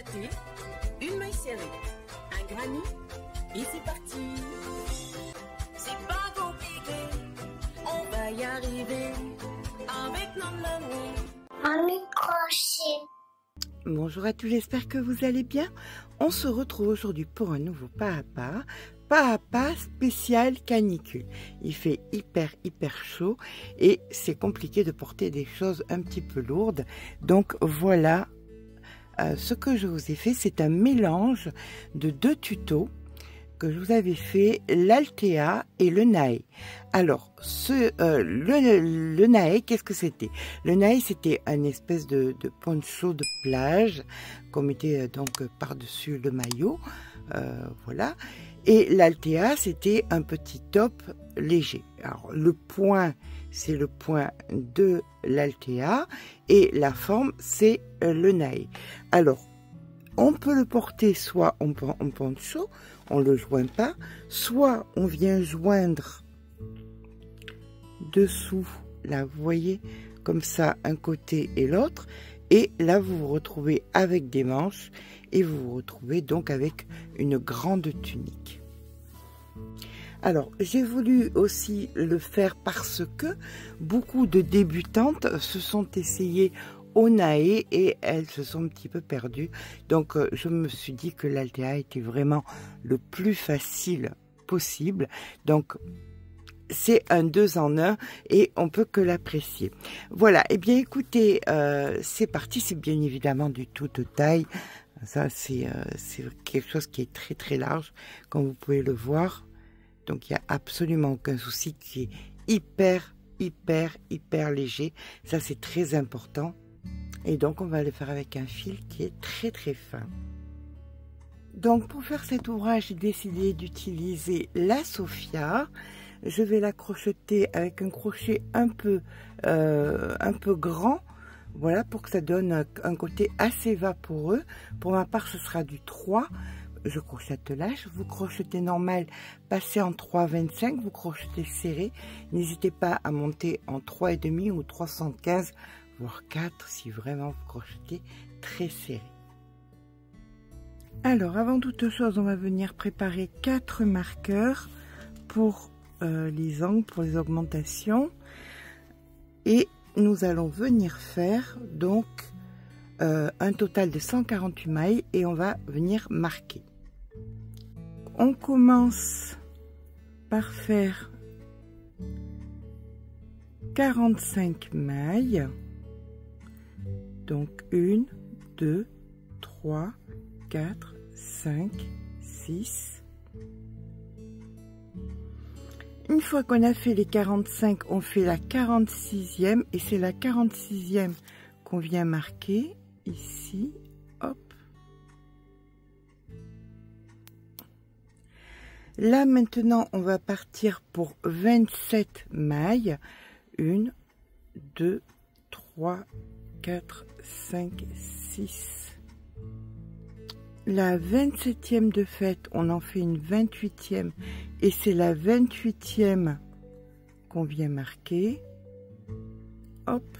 crocheter une maille serrée, un granit et c'est parti. C'est pas compliqué, on va y arriver avec nos mamies. Mamie crochet. Bonjour à tous, j'espère que vous allez bien. On se retrouve aujourd'hui pour un nouveau pas à pas spécial canicule. Il fait hyper chaud et c'est compliqué de porter des choses un petit peu lourdes. Donc voilà, ce que je vous ai fait, c'est un mélange de deux tutos que je vous avais fait, l'Altea et le Nae. Alors, le Nae, qu'est-ce que c'était? Le Nae, c'était un espèce de poncho de plage qu'on mettait donc par-dessus le maillot, voilà. Et l'Altea, c'était un petit top léger. Alors, le point, c'est le point de l'Altea et la forme, c'est le Nae. Alors, on peut le porter soit en poncho, on le joint pas, soit on vient joindre dessous, là vous voyez, comme ça, un côté et l'autre, et là vous vous retrouvez avec des manches, et vous vous retrouvez donc avec une grande tunique. Alors, j'ai voulu aussi le faire parce que beaucoup de débutantes se sont essayées au Nae et elles se sont un petit peu perdues. Donc, je me suis dit que l'Altea était vraiment le plus facile possible. Donc, c'est un 2 en 1 et on peut que l'apprécier. Voilà, et bien écoutez, c'est parti. C'est bien évidemment du toute taille. Ça, c'est quelque chose qui est très large, comme vous pouvez le voir. Donc, il n'y a absolument aucun souci, qui est hyper léger. Ça, c'est très important. Et donc, on va le faire avec un fil qui est très fin. Donc, pour faire cet ouvrage, j'ai décidé d'utiliser la Sophia. Je vais la crocheter avec un crochet un peu grand. Voilà, pour que ça donne un côté assez vaporeux. Pour ma part, ce sera du 3. Je crochette là. Vous crochetez normal, passez en 3,25. Vous crochetez serré. N'hésitez pas à monter en 3,5 ou 3,75. Voire 4 si vraiment vous crochetez très serré. Alors, avant toute chose, on va venir préparer 4 marqueurs pour les angles, pour les augmentations. Et nous allons venir faire donc un total de 148 mailles et on va venir marquer. On commence par faire 45 mailles. Donc 1, 2, 3, 4, 5, 6. Une fois qu'on a fait les 45, on fait la 46e et c'est la 46e qu'on vient marquer ici. Hop. Là maintenant, on va partir pour 27 mailles. 1, 2, 3, 4, 5, 6. La 27e de fait, on en fait une 28e et c'est la 28e qu'on vient marquer. Hop.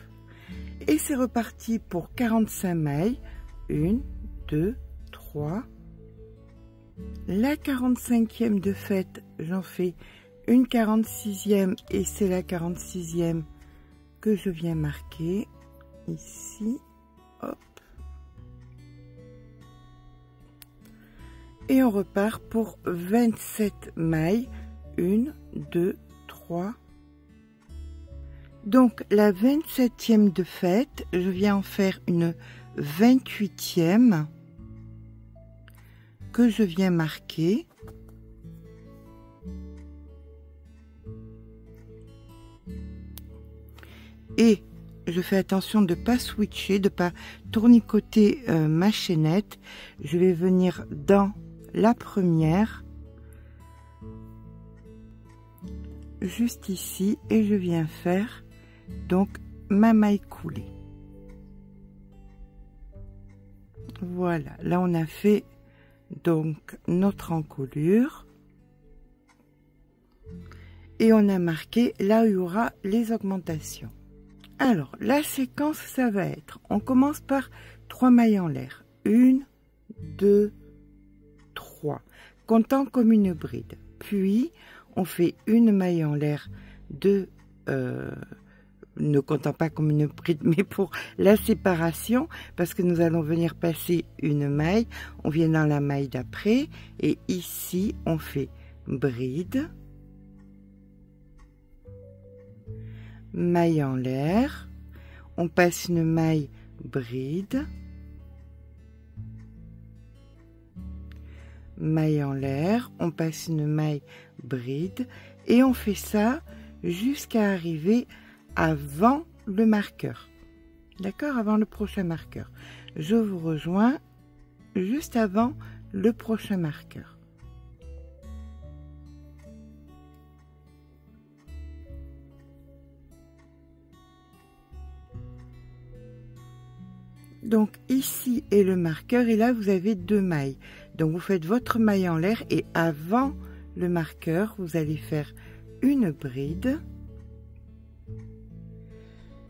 Et c'est reparti pour 45 mailles. 1, 2, 3. La 45e de fait, j'en fais une 46e et c'est la 46e que je viens marquer. Ici, hop, et on repart pour 27 mailles. 1, 2, 3. Donc la 27e de fait, je viens en faire une 28e que je viens marquer. Et je fais attention de ne pas switcher, de ne pas tournicoter ma chaînette. Je vais venir dans la première, juste ici, et je viens faire donc ma maille coulée. Voilà, là on a fait donc notre encolure. Et on a marqué là où il y aura les augmentations. Alors, la séquence, ça va être, on commence par 3 mailles en l'air. 1, 2, 3, comptant comme une bride. Puis, on fait une maille en l'air de... ne comptant pas comme une bride, mais pour la séparation, parce que nous allons venir passer une maille, on vient dans la maille d'après, et ici, on fait bride, maille en l'air, on passe une maille bride, maille en l'air, on passe une maille bride, et on fait ça jusqu'à arriver avant le marqueur. D'accord? Avant le prochain marqueur. Je vous rejoins juste avant le prochain marqueur. Donc ici est le marqueur et là vous avez 2 mailles. Donc vous faites votre maille en l'air et avant le marqueur, vous allez faire une bride.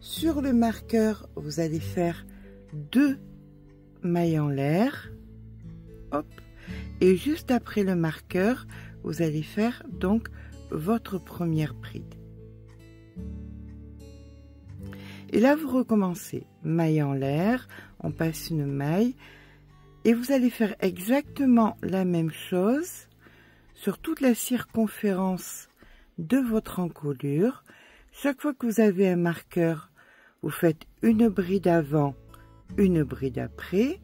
Sur le marqueur, vous allez faire 2 mailles en l'air. Hop. Et juste après le marqueur, vous allez faire donc votre première bride. Et là, vous recommencez. Maille en l'air, on passe une maille. Et vous allez faire exactement la même chose sur toute la circonférence de votre encolure. Chaque fois que vous avez un marqueur, vous faites une bride avant, une bride après.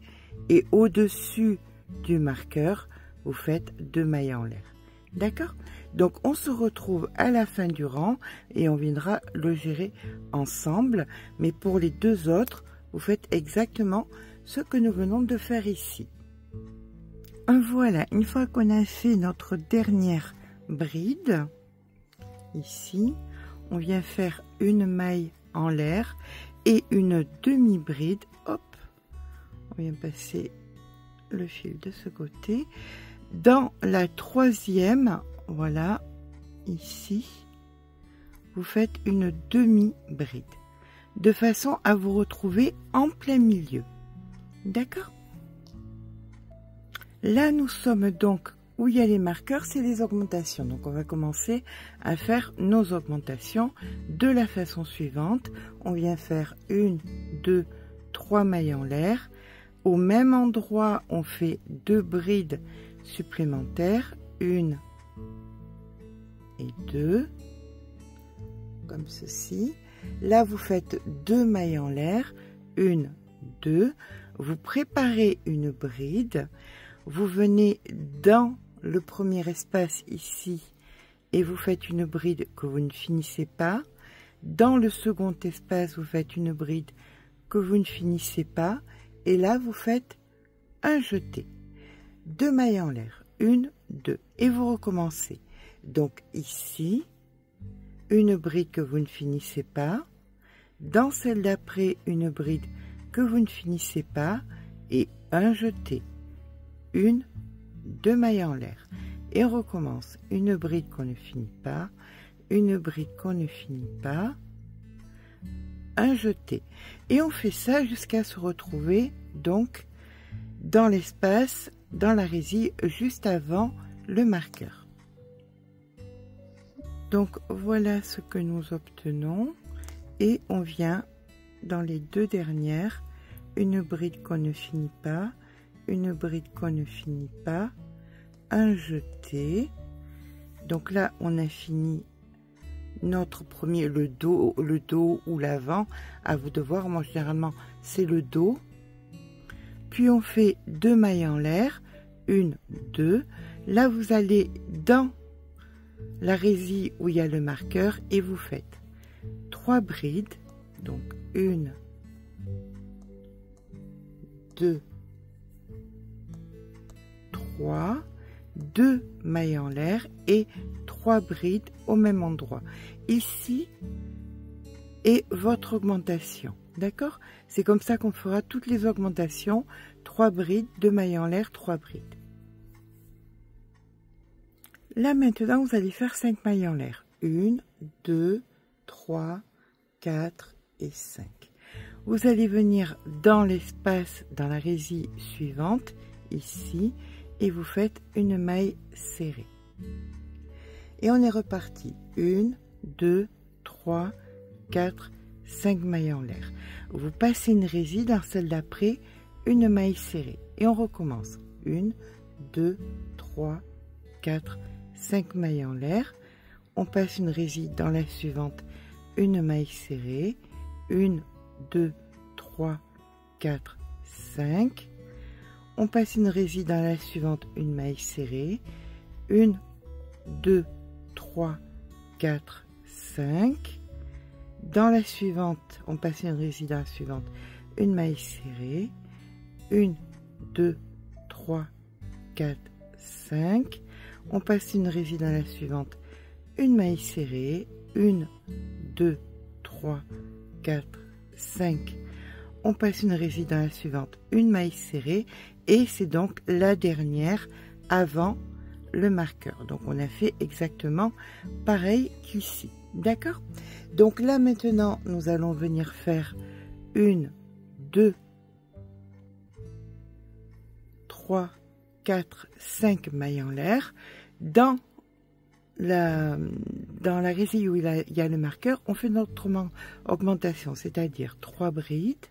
Et au-dessus du marqueur, vous faites 2 mailles en l'air. D'accord? Donc, on se retrouve à la fin du rang et on viendra le gérer ensemble. Mais pour les 2 autres, vous faites exactement ce que nous venons de faire ici. Voilà, une fois qu'on a fait notre dernière bride, ici, on vient faire une maille en l'air et une demi-bride. Hop, on vient passer le fil de ce côté. Dans la troisième, voilà, ici, vous faites une demi-bride, de façon à vous retrouver en plein milieu. D'accord? Là, nous sommes donc où il y a les marqueurs, c'est les augmentations. Donc, on va commencer à faire nos augmentations de la façon suivante. On vient faire 1, 2, 3 mailles en l'air. Au même endroit, on fait 2 brides supplémentaires, 1 et 2, comme ceci. Là, vous faites 2 mailles en l'air, 1, 2. Vous préparez une bride. Vous venez dans le premier espace ici et vous faites une bride que vous ne finissez pas. Dans le second espace, vous faites une bride que vous ne finissez pas. Et là, vous faites un jeté. 2 mailles en l'air. 1, 2. Et vous recommencez. Donc ici, une bride que vous ne finissez pas. Dans celle d'après, une bride que vous ne finissez pas. Et un jeté. 1, 2 mailles en l'air. Et on recommence. Une bride qu'on ne finit pas. Une bride qu'on ne finit pas. Un jeté. Et on fait ça jusqu'à se retrouver donc dans l'espace, dans la résille, juste avant le marqueur. Donc voilà ce que nous obtenons. Et on vient dans les 2 dernières, une bride qu'on ne finit pas, une bride qu'on ne finit pas, un jeté. Donc là, on a fini notre premier, le dos ou l'avant, à vous de voir. Moi, généralement, c'est le dos. Puis, on fait 2 mailles en l'air, 1, 2. Là, vous allez dans la résille où il y a le marqueur et vous faites 3 brides. Donc, 1, 2, 3, 2 mailles en l'air et 3 brides au même endroit. Ici est votre augmentation. D'accord? C'est comme ça qu'on fera toutes les augmentations. 3 brides, 2 mailles en l'air, 3 brides. Là maintenant, vous allez faire 5 mailles en l'air. 1, 2, 3, 4 et 5. Vous allez venir dans l'espace, dans la résille suivante, ici et vous faites une maille serrée. Et on est reparti. 1, 2, 3, 4, 5 mailles en l'air. Vous passez une résille dans celle d'après, une maille serrée. Et on recommence. 1, 2, 3, 4, 5 mailles en l'air. On passe une résille dans la suivante, une maille serrée. 1, 2, 3, 4, 5. On passe une résille dans la suivante, une maille serrée. 1, 2, 3, 4, 5. Dans la suivante, on passe une résille dans la suivante, une maille serrée. 1, 2, 3, 4, 5. On passe une résille dans la suivante, une maille serrée. 1, 2, 3, 4, 5. On passe une résille dans la suivante, une maille serrée. Et c'est donc la dernière avant le marqueur. Donc on a fait exactement pareil qu'ici. D'accord? Donc là maintenant, nous allons venir faire 1, 2, 3, 4, 5 mailles en l'air. Dans la résille où il y a le marqueur, on fait notre augmentation, c'est-à-dire 3 brides.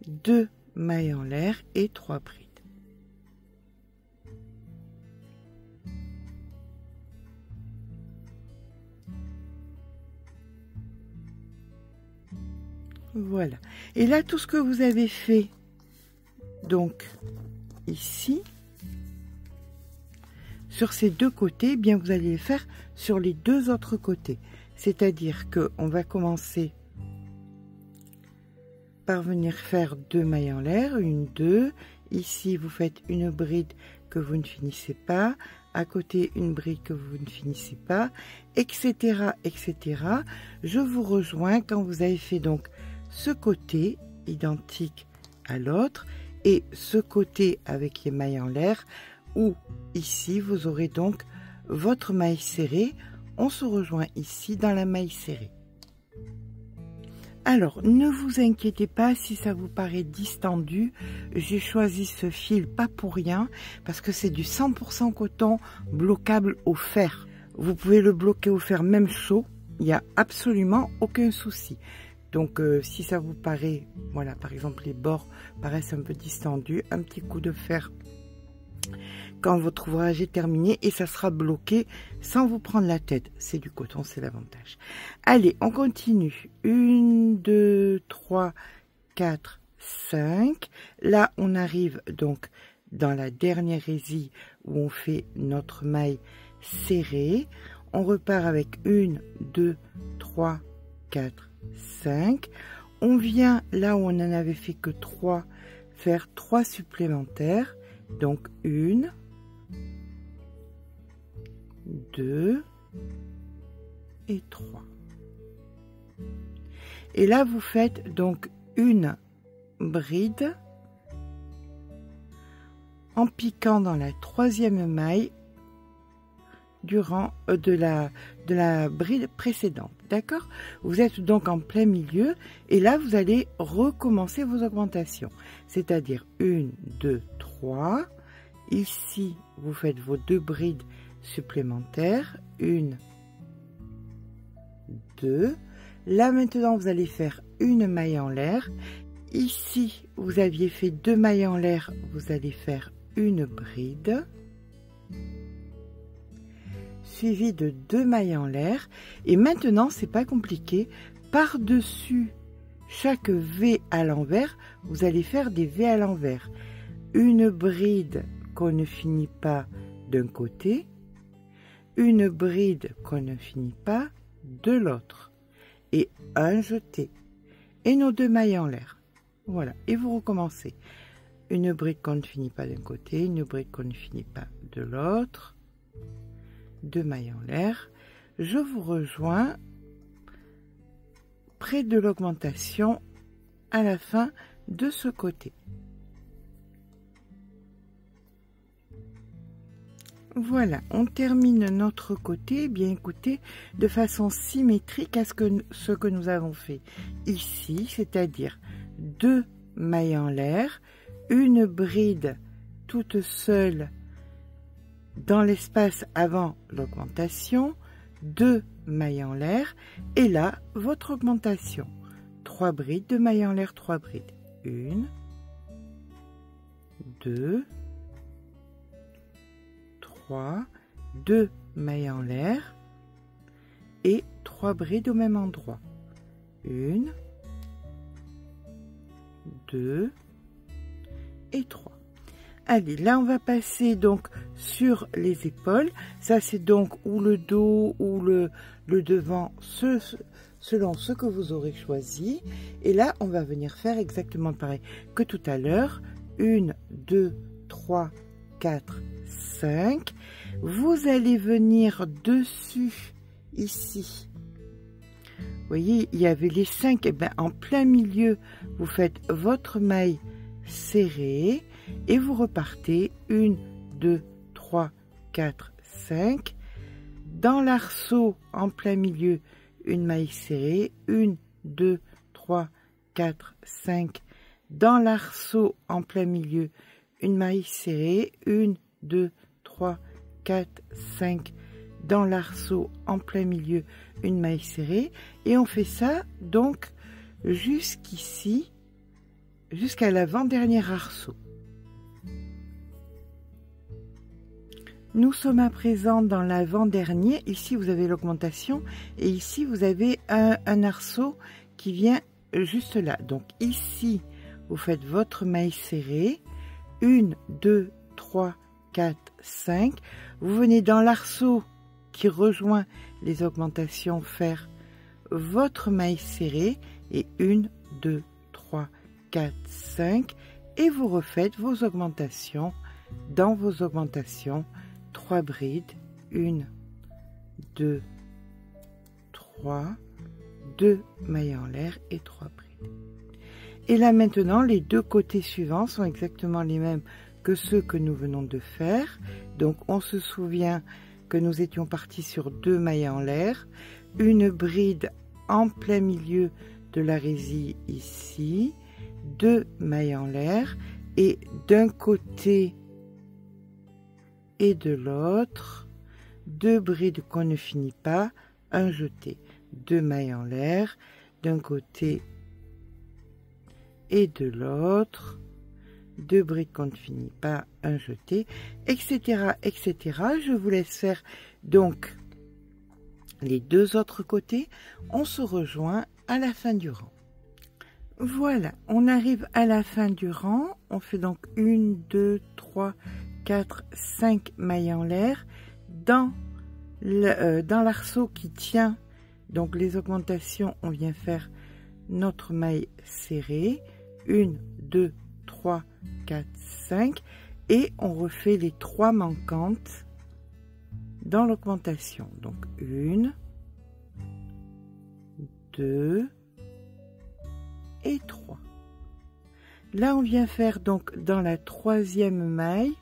2 mailles en l'air et 3 brides. Voilà. Et là, tout ce que vous avez fait, donc ici, sur ces deux côtés, eh bien vous allez le faire sur les deux autres côtés. C'est-à-dire que on va commencer par venir faire 2 mailles en l'air, 1, 2. Ici, vous faites une bride que vous ne finissez pas. À côté, une bride que vous ne finissez pas, etc., etc. Je vous rejoins quand vous avez fait donc ce côté identique à l'autre et ce côté avec les mailles en l'air, où ici, vous aurez donc votre maille serrée. On se rejoint ici dans la maille serrée. Alors, ne vous inquiétez pas si ça vous paraît distendu. J'ai choisi ce fil pas pour rien, parce que c'est du 100% coton bloquable au fer. Vous pouvez le bloquer au fer même chaud, il n'y a absolument aucun souci. Donc, si ça vous paraît, voilà, par exemple, les bords paraissent un peu distendus, un petit coup de fer quand votre ouvrage est terminé et ça sera bloqué sans vous prendre la tête. C'est du coton, c'est l'avantage. Allez, on continue. 1, 2, 3, 4, 5. Là, on arrive donc dans la dernière résille où on fait notre maille serrée. On repart avec 1, 2, 3, 4, 5. On vient là où on n'en avait fait que 3, faire 3 supplémentaires. Donc 1, 2 et 3. Et là, vous faites donc une bride en piquant dans la troisième maille du rang de la bride précédente. D'accord? Vous êtes donc en plein milieu et là, vous allez recommencer vos augmentations. C'est-à-dire 1, 2, 3. Ici, vous faites vos 2 brides supplémentaires. 1, 2. Là, maintenant, vous allez faire une maille en l'air. Ici, vous aviez fait 2 mailles en l'air. Vous allez faire une bride suivie de 2 mailles en l'air. Et maintenant, c'est pas compliqué. Par-dessus chaque V à l'envers, vous allez faire des V à l'envers. Une bride qu'on ne finit pas d'un côté, une bride qu'on ne finit pas de l'autre, et un jeté, et nos 2 mailles en l'air. Voilà, et vous recommencez. Une bride qu'on ne finit pas d'un côté, une bride qu'on ne finit pas de l'autre, 2 mailles en l'air. Je vous rejoins près de l'augmentation à la fin de ce côté. Voilà, on termine notre côté, bien écoutez, de façon symétrique à ce que nous avons fait ici, c'est-à-dire 2 mailles en l'air, une bride toute seule dans l'espace avant l'augmentation, 2 mailles en l'air, et là, votre augmentation. 3 brides, 2 mailles en l'air, 3 brides. 1, 2, 3, 2 mailles en l'air et 3 brides au même endroit. 1, 2 et 3. Allez, là on va passer donc sur les épaules. Ça c'est donc ou le dos ou le devant, selon ce que vous aurez choisi. Et là on va venir faire exactement pareil que tout à l'heure. 1, 2, 3, 4, 5. Vous allez venir dessus ici. Vous voyez, il y avait les 5. Et bien, en plein milieu, vous faites votre maille serrée et vous repartez 1, 2, 3, 4, 5. Dans l'arceau, en plein milieu, une maille serrée. 1, 2, 3, 4, 5. Dans l'arceau, en plein milieu, une maille serrée. 1, 2, 3, 4, 5. Dans l'arceau, en plein milieu, une maille serrée. Et on fait ça, donc, jusqu'ici, jusqu'à l'avant-dernier arceau. Nous sommes à présent dans l'avant-dernier. Ici, vous avez l'augmentation. Et ici, vous avez un arceau qui vient juste là. Donc, ici, vous faites votre maille serrée. 1, 2, 3, 4, 5. Vous venez dans l'arceau qui rejoint les augmentations faire votre maille serrée. Et 1, 2, 3, 4, 5. Et vous refaites vos augmentations. Dans vos augmentations, 3 brides, 1, 2, 3, 2 mailles en l'air et 3 brides. Et là maintenant, les deux côtés suivants sont exactement les mêmes que ceux que nous venons de faire. Donc on se souvient que nous étions partis sur 2 mailles en l'air, une bride en plein milieu de la résille ici, 2 mailles en l'air et d'un côté et de l'autre, 2 brides qu'on ne finit pas, un jeté, 2 mailles en l'air, d'un côté et de l'autre, 2 brides qu'on ne finit pas, un jeté, etc., etc. Je vous laisse faire donc les deux autres côtés. On se rejoint à la fin du rang. Voilà, on arrive à la fin du rang. On fait donc 1, 2, 3, 4, 5 mailles en l'air dans l'arceau qui tient donc les augmentations. On vient faire notre maille serrée, 1, 2, 3, 4, 5 et on refait les 3 manquantes dans l'augmentation. Donc 1, 2 et 3. Là on vient faire donc dans la 3e maille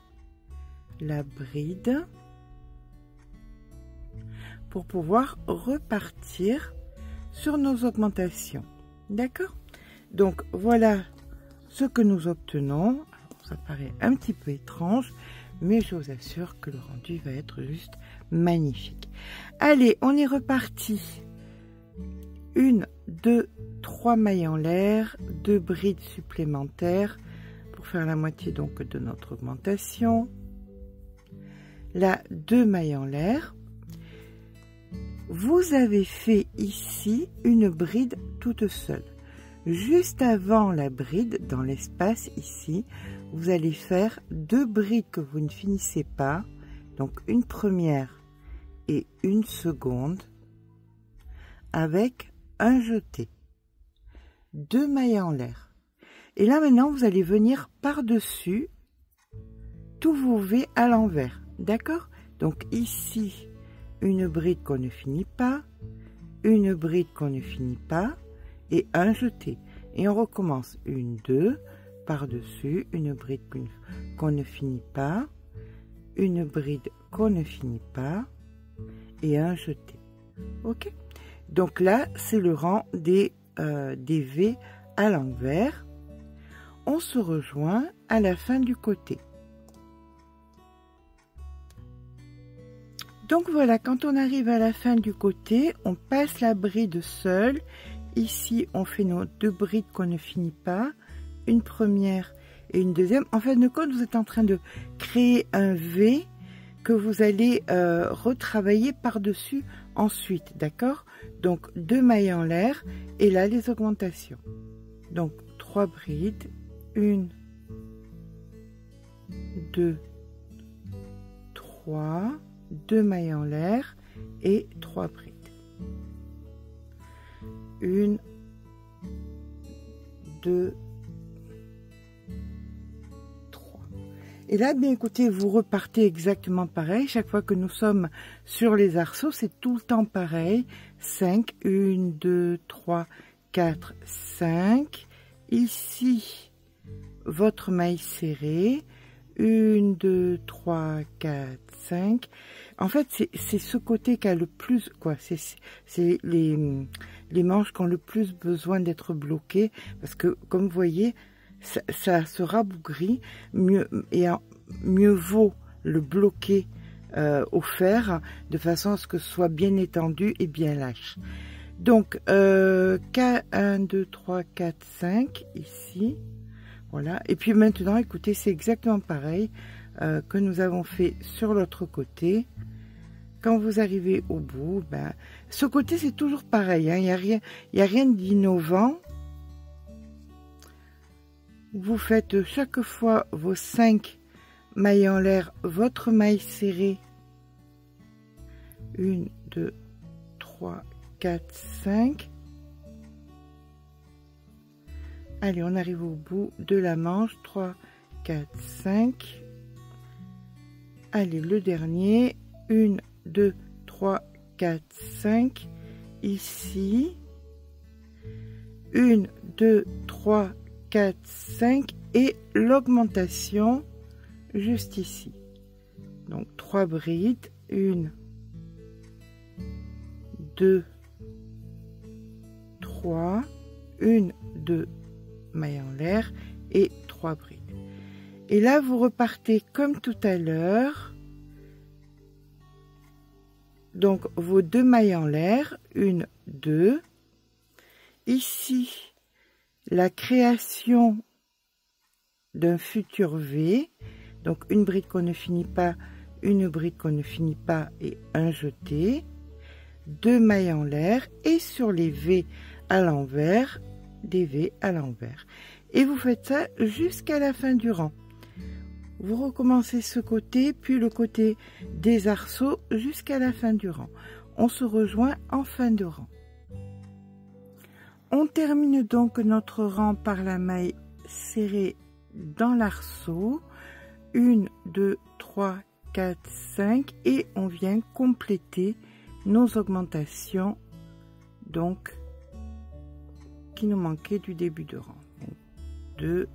la bride pour pouvoir repartir sur nos augmentations. D'accord? Donc voilà ce que nous obtenons. Alors, ça paraît un petit peu étrange, mais je vous assure que le rendu va être juste magnifique. Allez, on est reparti. 1, 2, 3 mailles en l'air, 2 brides supplémentaires pour faire la moitié donc de notre augmentation. Là, 2 mailles en l'air. Vous avez fait ici une bride toute seule. Juste avant la bride, dans l'espace ici, vous allez faire 2 brides que vous ne finissez pas, donc une première et une seconde, avec un jeté, 2 mailles en l'air. Et là maintenant, vous allez venir par-dessus tous vos V à l'envers. D'accord? Donc ici, une bride qu'on ne finit pas, une bride qu'on ne finit pas et un jeté. Et on recommence 1, 2, par-dessus, une bride qu'on ne finit pas, une bride qu'on ne finit pas et un jeté. Ok, donc là c'est le rang des V à l'envers. On se rejoint à la fin du côté. Donc voilà, quand on arrive à la fin du côté, on passe la bride seule. Ici on fait nos 2 brides qu'on ne finit pas, une première et une deuxième. En fin de compte, vous êtes en train de créer un V que vous allez retravailler par-dessus ensuite, d'accord? Donc 2 mailles en l'air et là les augmentations. Donc 3 brides, 1, 2, 3, 2 mailles en l'air et 3 brides. 1, 2, 3. Et là, bien écoutez, vous repartez exactement pareil. Chaque fois que nous sommes sur les arceaux, c'est tout le temps pareil. 5, 1, 2, 3, 4, 5. Ici, votre maille serrée. 1, 2, 3, 4, 5. En fait, c'est ce côté qui a le plus, quoi. C'est les manches qui ont le plus besoin d'être bloquées. Parce que, comme vous voyez, ça se rabougrit. Mieux vaut le bloquer au fer, de façon à ce que ce soit bien étendu et bien lâche. Donc, 1, 2, 3, 4, 5, ici. Voilà, et puis maintenant, écoutez, c'est exactement pareil que nous avons fait sur l'autre côté. Quand vous arrivez au bout, ben, ce côté, c'est toujours pareil, hein, il n'y a rien d'innovant. Vous faites chaque fois vos 5 mailles en l'air, votre maille serrée. 1, 2, 3, 4, 5. Allez, on arrive au bout de la manche. 3, 4, 5. Allez, le dernier. 1, 2, 3, 4, 5. Ici. 1, 2, 3, 4, 5. Et l'augmentation juste ici. Donc, 3 brides. 1, 2, 3. 1, 2, mailles en l'air et 3 brides. Et là, vous repartez comme tout à l'heure. Donc, vos 2 mailles en l'air, 1, 2. Ici, la création d'un futur V. Donc, une bride qu'on ne finit pas, une bride qu'on ne finit pas et un jeté. 2 mailles en l'air et sur les V à l'envers, des V à l'envers. Et vous faites ça jusqu'à la fin du rang. Vous recommencez ce côté, puis le côté des arceaux jusqu'à la fin du rang. On se rejoint en fin de rang. On termine donc notre rang par la maille serrée dans l'arceau. 1, 2, 3, 4, 5 et on vient compléter nos augmentations donc qui nous manquait du début de rang. Donc, 2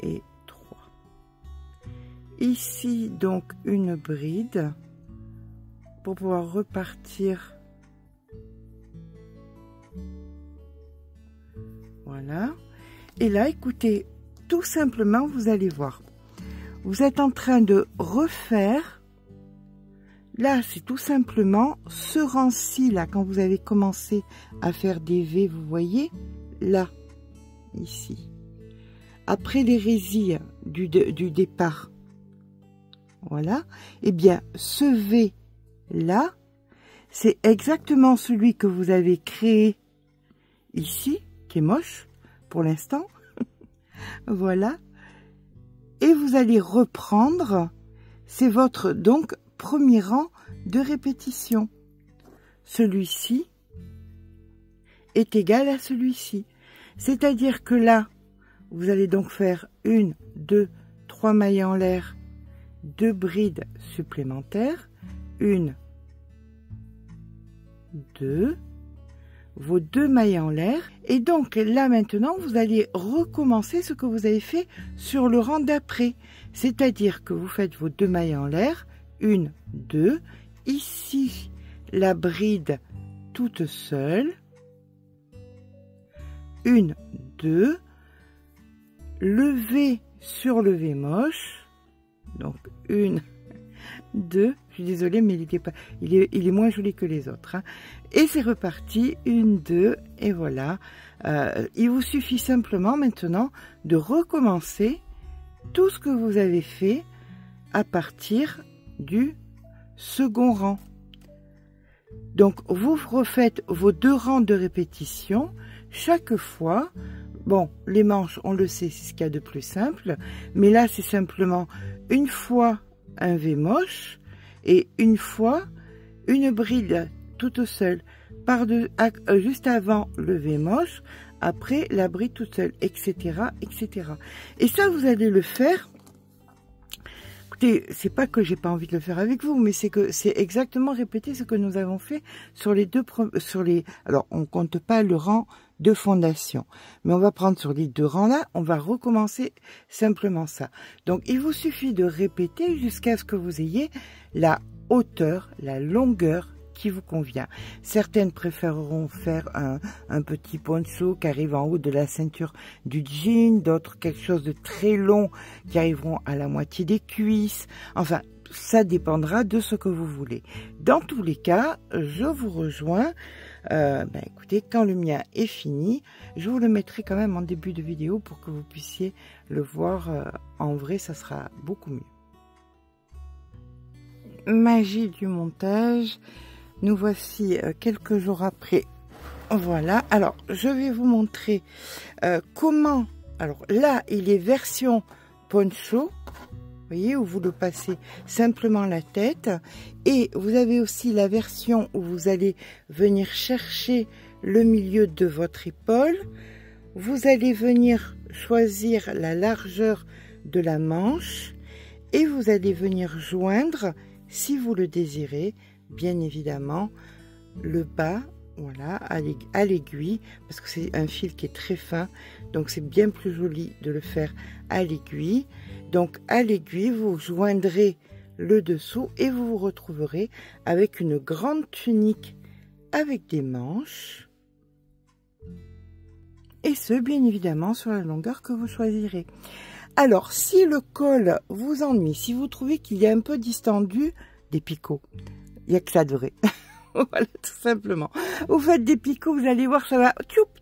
et 3. Ici donc une bride pour pouvoir repartir. Voilà. Et là, écoutez, tout simplement, vous allez voir. Vous êtes en train de refaire. Là, c'est tout simplement ce rang-ci, là, quand vous avez commencé à faire des V, vous voyez, là, ici. Après les résilles du départ. Voilà. Eh bien, ce V, là, c'est exactement celui que vous avez créé ici, qui est moche, pour l'instant. Voilà. Et vous allez reprendre, c'est votre, donc, premier rang de répétition. Celui-ci est égal à celui-ci. C'est-à-dire que là, vous allez donc faire 1, 2, 3 mailles en l'air, 2 brides supplémentaires, 1, 2, vos 2 mailles en l'air. Et donc là maintenant, vous allez recommencer ce que vous avez fait sur le rang d'après. C'est-à-dire que vous faites vos 2 mailles en l'air, 1, 2. Ici, la bride toute seule. 1, 2. Levé sur levé moche. Donc 1, 2. Je suis désolée, mais il est moins joli que les autres. Hein. Et c'est reparti. 1, 2. Et voilà. Il vous suffit simplement maintenant de recommencer tout ce que vous avez fait à partir du second rang. Donc vous refaites vos 2 rangs de répétition chaque fois. Bon, les manches, on le sait, c'est ce qu'il y a de plus simple, mais là c'est simplement une fois un V moche et une fois une bride toute seule juste avant le V moche, après la bride toute seule, etc., etc. Et ça, vous allez le faire. Écoutez, c'est pas que j'ai pas envie de le faire avec vous, mais c'est que c'est exactement répéter ce que nous avons fait sur les alors on compte pas le rang de fondation, mais on va prendre sur les 2 rangs là, on va recommencer simplement ça. Donc il vous suffit de répéter jusqu'à ce que vous ayez la hauteur, la longueur qui vous convient. Certaines préféreront faire un petit poncho qui arrive en haut de la ceinture du jean, d'autres quelque chose de très long qui arriveront à la moitié des cuisses. Enfin, ça dépendra de ce que vous voulez. Dans tous les cas, je vous rejoins. Écoutez, quand le mien est fini, je vous le mettrai quand même en début de vidéo pour que vous puissiez le voir en vrai, ça sera beaucoup mieux. Magie du montage. Nous voici quelques jours après. Voilà. Alors, je vais vous montrer comment... Alors là, il est version poncho. Vous voyez, où vous le passez simplement la tête. Et vous avez aussi la version où vous allez venir chercher le milieu de votre épaule. Vous allez venir choisir la largeur de la manche. Et vous allez venir joindre, si vous le désirez, bien évidemment, le bas, voilà, à l'aiguille, parce que c'est un fil qui est très fin, donc c'est bien plus joli de le faire à l'aiguille. Donc à l'aiguille, vous joindrez le dessous et vous vous retrouverez avec une grande tunique avec des manches. Et ce, bien évidemment, sur la longueur que vous choisirez. Alors, si le col vous ennuie, si vous trouvez qu'il est un peu distendu, des picots. Il n'y a que ça de vrai. Voilà, tout simplement. Vous faites des picots, vous allez voir, ça va,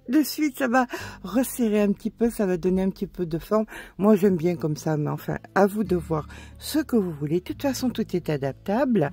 de suite, ça va resserrer un petit peu, ça va donner un petit peu de forme. Moi, j'aime bien comme ça, mais enfin, à vous de voir ce que vous voulez. De toute façon, tout est adaptable.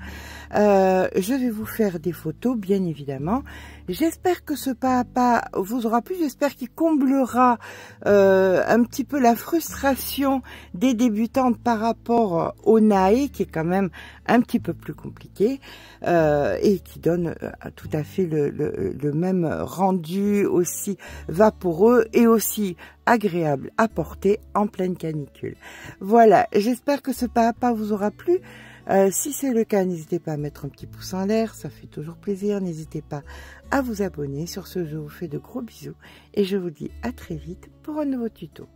Je vais vous faire des photos, bien évidemment. J'espère que ce pas à pas vous aura plu. J'espère qu'il comblera un petit peu la frustration des débutantes par rapport au nae, qui est quand même un petit peu plus compliqué et qui donne tout à fait le même rendu, aussi vaporeux et aussi agréable à porter en pleine canicule. Voilà, j'espère que ce pas à pas vous aura plu. Si c'est le cas, n'hésitez pas à mettre un petit pouce en l'air, ça fait toujours plaisir. N'hésitez pas à vous abonner. Sur ce, je vous fais de gros bisous et je vous dis à très vite pour un nouveau tuto.